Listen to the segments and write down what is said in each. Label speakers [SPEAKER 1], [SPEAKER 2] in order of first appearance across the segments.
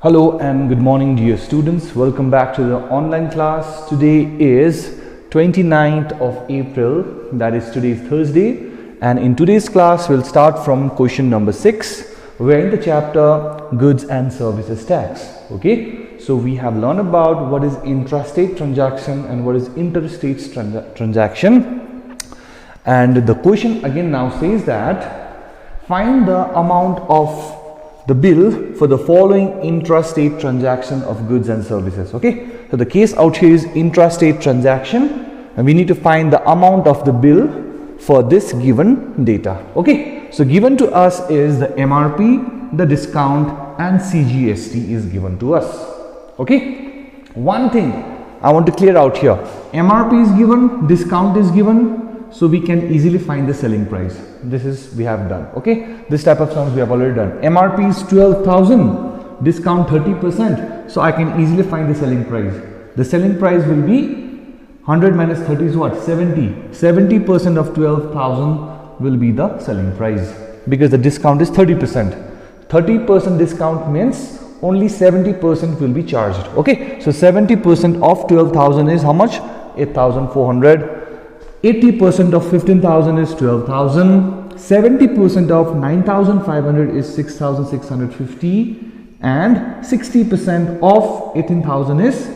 [SPEAKER 1] Hello and good morning dear students. Welcome back to the online class. Today is 29th of April, that is today is Thursday, and in today's class we'll start from question number 6. We're in the chapter Goods and Services Tax. Okay, so we have learned about what is intrastate transaction and what is interstate transaction, and the question again now says that find the amount of the bill for the following intrastate transaction of goods and services. Okay, so the case out here is intrastate transaction and we need to find the amount of the bill for this given data. Okay, so given to us is the MRP, the discount and CGST is given to us. Okay, one thing I want to clear out here, MRP is given, discount is given, so we can easily find the selling price. This is we have done. Okay, this type of sums we have already done. MRP is 12,000, discount 30%, so I can easily find the selling price. The selling price will be 100 minus 30 is what? 70. 70% of 12,000 will be the selling price because the discount is 30%. 30% discount means only 70% will be charged. Okay, so 70% of 12,000 is how much? 8,400. 80% of 15,000 is 12,000. 70% of 9,500 is 6,650, and 60% of 18,000 is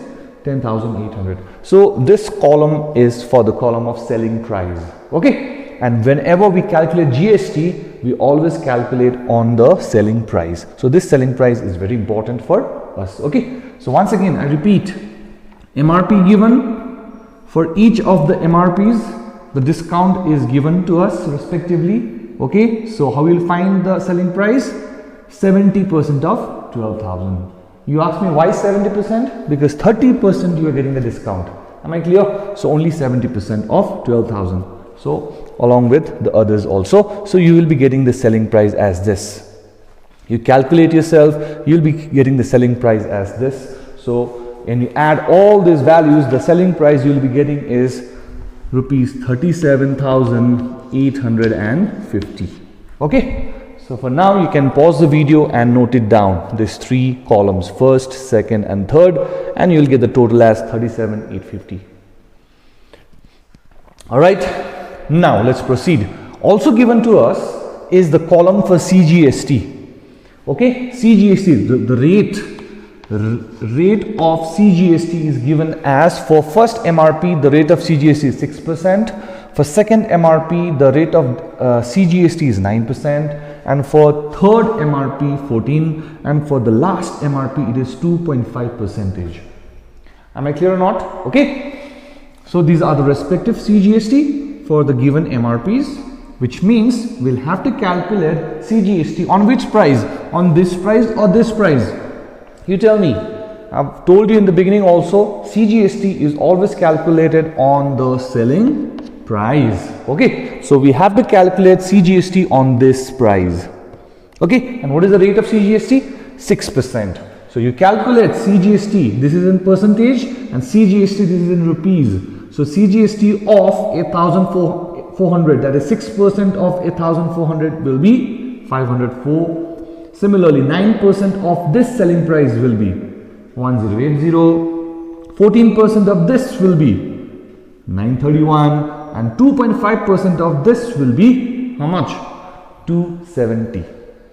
[SPEAKER 1] 10,800. So this column is for the column of selling price. Okay, and whenever we calculate GST, we always calculate on the selling price. So this selling price is very important for us. Okay, so once again I repeat, MRP given. For each of the MRPs, the discount is given to us respectively. Okay, so how we'll find the selling price? 70% of 12,000. You ask me why 70%? Because 30% you are getting the discount. Am I clear? So only 70% of 12,000. So along with the others also. So you will be getting the selling price as this. You calculate yourself, you'll be getting the selling price as this. So when you add all these values, the selling price you will be getting is rupees 37,850. Okay, so for now you can pause the video and note it down, these three columns, first, second and third, and you will get the total as 37,850. all right, now let's proceed. Also given to us is the column for CGST. Okay, CGST, the rate of CGST is given as for first MRP the rate of CGST is 6%, for second MRP the rate of CGST is 9%, and for third MRP 14%, and for the last MRP it is 2.5%. Am I clear or not? Okay, so these are the respective CGST for the given MRPs, which means we'll have to calculate CGST on which price? On this price or this price? You tell me. I've told you in the beginning also, CGST is always calculated on the selling price. Okay, so we have to calculate CGST on this price. Okay, and what is the rate of CGST? 6%. So you calculate CGST, this is in percentage, and CGST this is in rupees. So CGST of 8,400, that is 6% of 8,400 will be 504. Similarly, 9% of this selling price will be 1080, 14% of this will be 931, and 2.5% of this will be how much? 270.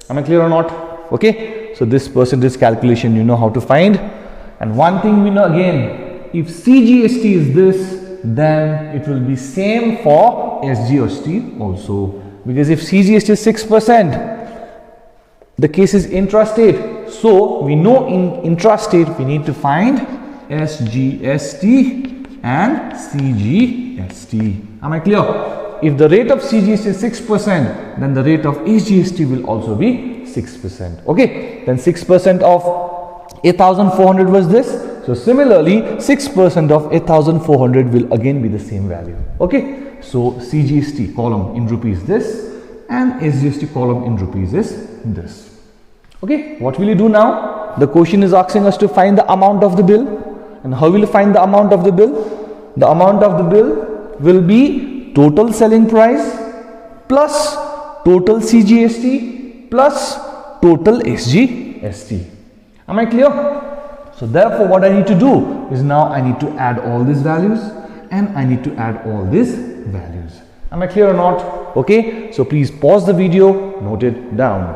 [SPEAKER 1] Am I clear or not? Okay, so this percentage calculation you know how to find. And one thing we know again, if CGST is this, then it will be same for SGST also, because if CGST is 6%, the case is intrastate, so we know in intrastate we need to find SGST and CGST. Am I clear? If the rate of CGST is 6%, then the rate of SGST will also be 6%. Okay, then 6% of 8,400 was this. So similarly, 6% of 8,400 will again be the same value. Okay, so CGST column in rupees this, and SGST column in rupees is this. Okay, what will you do now? The question is asking us to find the amount of the bill. And how will you find the amount of the bill? The amount of the bill will be total selling price plus total CGST plus total SGST. Am I clear? So therefore what I need to do is now I need to add all these values and I need to add all these values. Am I clear or not? Okay, so please pause the video, note it down.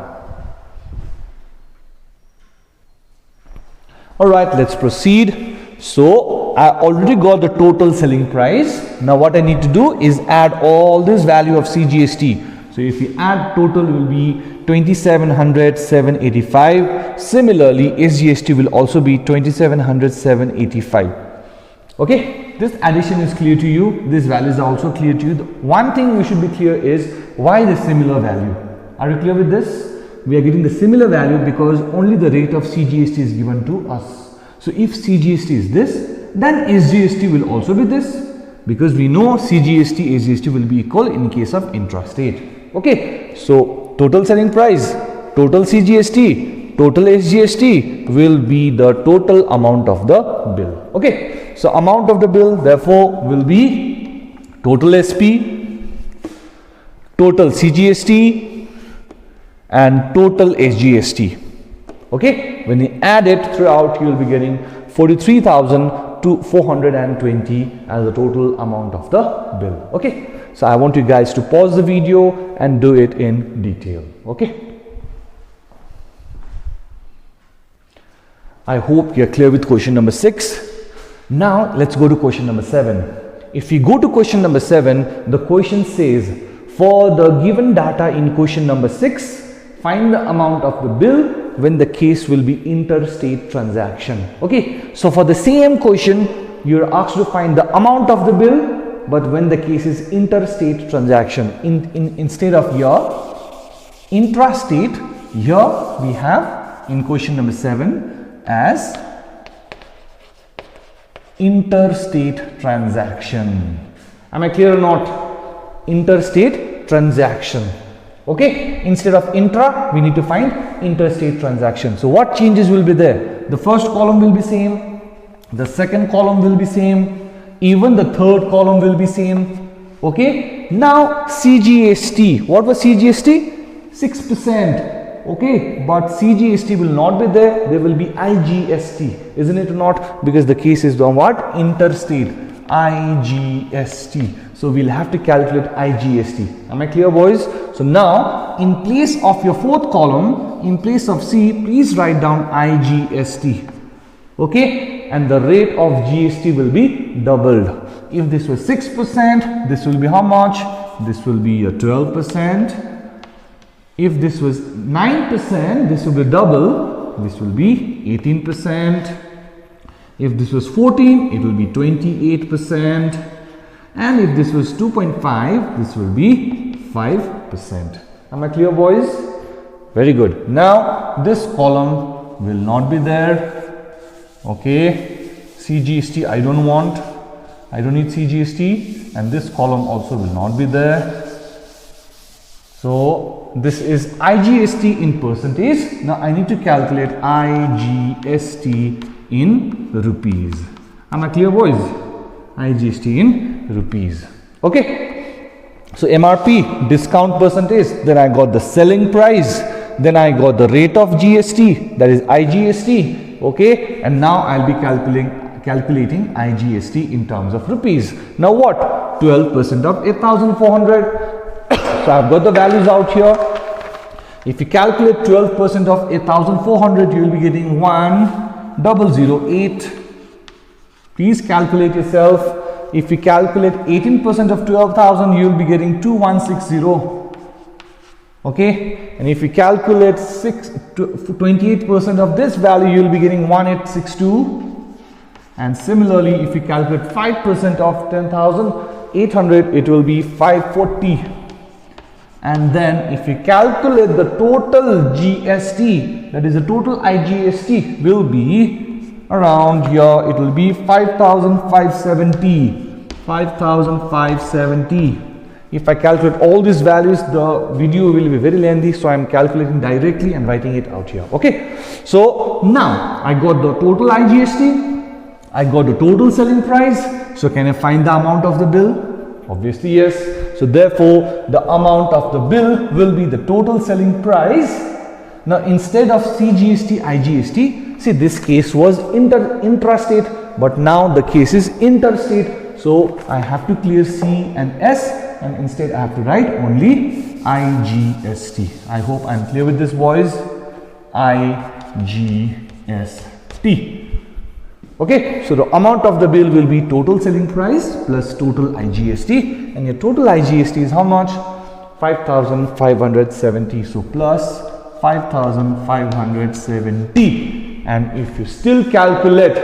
[SPEAKER 1] Alright, let's proceed. So I already got the total selling price. Now what I need to do is add all this value of CGST. So if we add, total will be 2700 785. Similarly SGST will also be 2700 785. Okay, this addition is clear to you, these values are also clear to you. The one thing we should be clear is why the similar value. Are you clear with this? We are getting the similar value because only the rate of CGST is given to us. So if CGST is this, then SGST will also be this, because we know CGST SGST will be equal in case of intrastate. Okay, so total selling price, total CGST, total SGST will be the total amount of the bill. Okay, so amount of the bill therefore will be total SP, total CGST and total SGST. Okay, when you add it throughout, you will be getting 43,420 as the total amount of the bill. Okay, so I want you guys to pause the video and do it in detail. Okay, I hope you're clear with question number 6. Now let's go to question number 7. If we go to question number 7, the question says, for the given data in question number 6, find the amount of the bill when the case will be interstate transaction. Okay, so for the same question, you're asked to find the amount of the bill, but when the case is interstate transaction. Instead of your intrastate, here we have in question number 7 as interstate transaction. Am I clear or not? Interstate transaction. Okay, instead of intra, we need to find interstate transaction. So what changes will be there? The first column will be same, the second column will be same, even the third column will be same. Okay, now CGST, what was CGST? 6%. Okay, but CGST will not be there, there will be IGST, isn't it or not? Because the case is on what? Interstate, IGST. So we'll have to calculate IGST. Am I clear, boys? So now in place of your fourth column, in place of C, please write down IGST. Okay, and the rate of GST will be doubled. If this was 6%, this will be how much? This will be a 12%. If this was 9%, this will be double. This will be 18%. If this was 14, it will be 28%. And if this was 2.5, this will be 5%. Am I clear, boys? Very good. Now this column will not be there. Okay, CGST I don't want, I don't need CGST, and this column also will not be there. So this is IGST in percentage. Now I need to calculate IGST in rupees. Am I clear, boys? IGST in rupees. Okay, so MRP, discount percentage, then I got the selling price, then I got the rate of GST, that is IGST. Okay, and now I'll be calculating IGST in terms of rupees. Now what? 12% of 8,400. So I've got the values out here. If you calculate 12% of 8,400, you will be getting 1008. Please calculate yourself. If you calculate 18% of 12,000, you will be getting 2160. Okay, and if you calculate 28% of this value, you will be getting 1862. And similarly, if you calculate 5% of 10,800, it will be 540. And then if you calculate the total GST, that is the total IGST, will be around here, it will be 5,570. 5,570. If I calculate all these values, the video will be very lengthy, so I am calculating directly and writing it out here. Okay, so now I got the total IGST, I got the total selling price. So can I find the amount of the bill? Obviously yes. So therefore the amount of the bill will be the total selling price. Now instead of CGST IGST, See, this case was intrastate, but now the case is interstate. So I have to clear C and S, and instead I have to write only IGST. I hope I'm clear with this, boys. IGST. Okay, so the amount of the bill will be total selling price plus total IGST, and your total IGST is how much? 5,570. So plus 5,570, and if you still calculate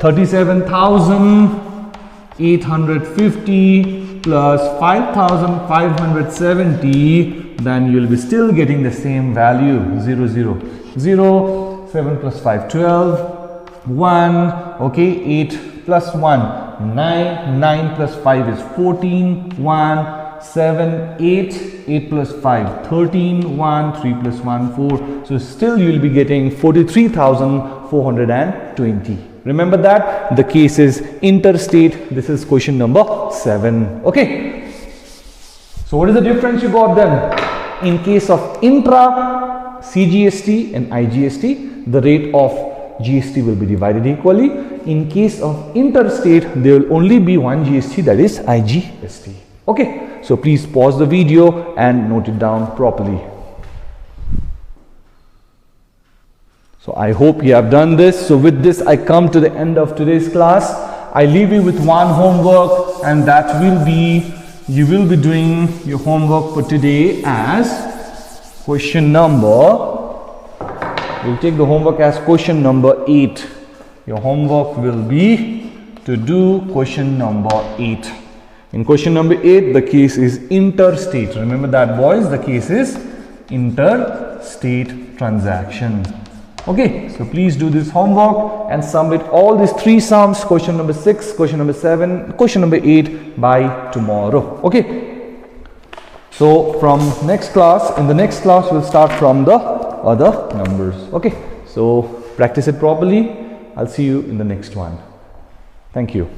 [SPEAKER 1] 37,850 plus 5,570, then you will be still getting the same value. 0 0 0, 7 plus 5 12, 1, okay, 8 plus 1 9, 9 plus 5 is 14, 1 7 8, 8 plus 5 13, 1 3 plus 1 4. So still you will be getting 43,420. Remember that the case is interstate. This is question number 7. Okay, so what is the difference you got then? In case of intra CGST and IGST, the rate of GST will be divided equally. In case of interstate, there will only be one GST, that is IGST. Okay, so please pause the video and note it down properly. So I hope you have done this. So with this, I come to the end of today's class. I leave you with one homework, and that will be, you will be doing your homework for today as question number, we'll take the homework as question number 8. Your homework will be to do question number 8. In question number 8, the case is interstate. Remember that, boys, the case is interstate transaction. Okay, so please do this homework and submit all these 3 sums, question number 6, question number 7, question number 8 by tomorrow. Okay, so from next class, in the next class, we'll start from the other numbers. Okay, so practice it properly. I'll see you in the next one. Thank you.